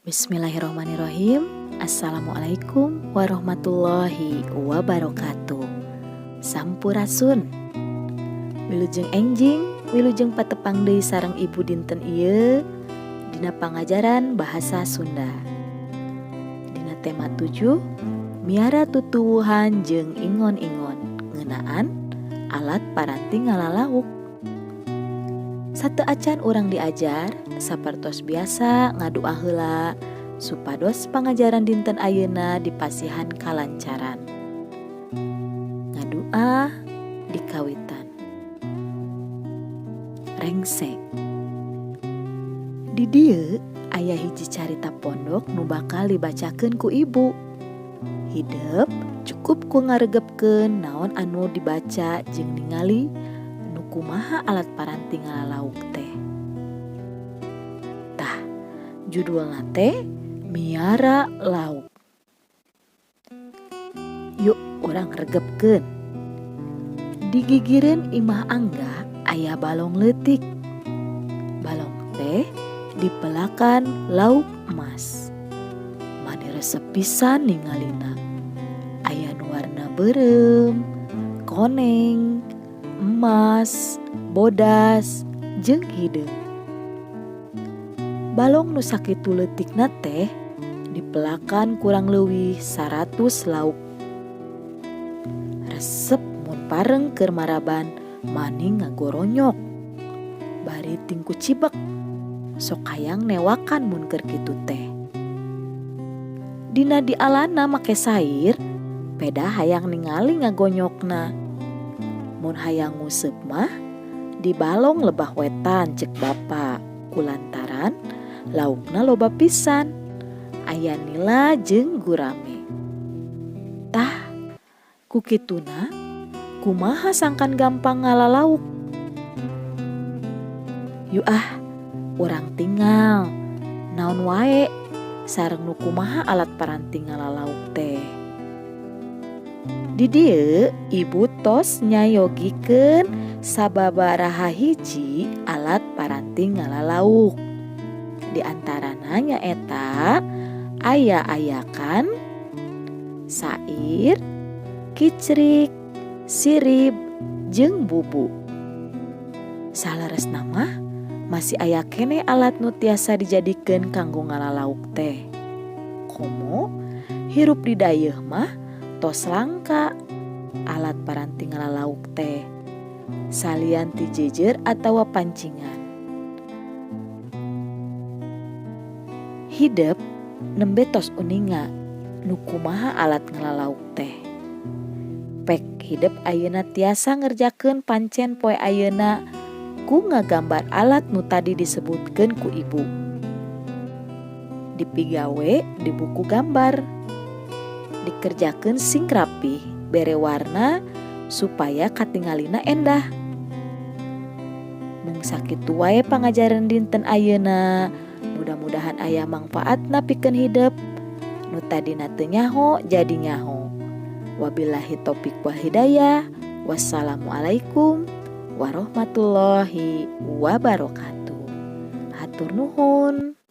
Bismillahirrahmanirrahim. Assalamualaikum warahmatullahi wabarakatuh. Sampurasun. Wilujeng enjing, wilujeng patepang deui sareng ibu dinten ieu dina pangajaran bahasa Sunda. Dina tema 7, miara tutuwuhan jeung ingon-ingon ngeunaan alat paranti ngalalauk. Sate acan urang diajar sapertos biasa ngadua heula supados pangajaran dinten ayeuna dipasihan kalancaran. Ngadua dikawitan. Rengsek. Di dieu aya hiji carita pondok nu bakal dibacakeun ku ibu. Hidep cukup ku ngaregepkeun naon anu dibaca jeung ningali nu kumaha alat paranti ngalalauk teh. Tah, judulna teh miara lauk. Yuk urang regepkeun. Digigireun imah Angga aya balong leutik. Balong teh dipelakan lauk emas. Mani resep pisan ningalina. Aya nu warna beureum, koneng, emas, bodas, jeung hideung. Balong nu sakitu leutikna teh dipelakan kurang leuwih 100 lauk. Resep mun pareng keur maraban maning ngagoronyok. Bari tingku cibek. Sok hayang newakan mun keur kitu teh. Dina dialana make sair, peda hayang ningali ngagonyokna. Mun hayang nguseup mah di balong lebah wetan cek bapa, kulantaran laukna loba pisan. Aya nila jeung gurame. Tah, kukituna kumaha sangkan gampang ngalalauk? Yu urang tinggal naon wae sareng nu kumaha alat paranti ngalalauk teh. Di dieu ibu tos nyayogikeun sababaraha hiji alat paranti ngalalauk. Di antarana nyaeta aya-ayakan, sair, kicrik, sirip, jeung bubuk. Salaresna mah masih aya keneh alat nu tiasa dijadikeun kanggo ngalalauk teh. Komo hirup di dayeuh mah tos langka alat paranti ngalalauk teh. Salian ti jejer atawa pancingan. Hidep nembe tos uninga nu kumaha alat ngalalauk teh. Pek hidep ayeuna tiasa ngerjakeun pancen poe ayeuna ku ngagambar alat nu tadi disebutkeun ku ibu. Dipigawe di buku gambar. Dikerjakeun sing rapih, bere warna supaya katingalina endah. Mung sakitu wae pangajaran dinten ayeuna. Mudah-mudahan aya mangfaatna pikeun hidep. Nu tadina teu nyaho jadi nyaho. Wabillahi taufik wal hidayah. Wassalamualaikum warahmatullahi wabarakatuh. Hatur nuhun.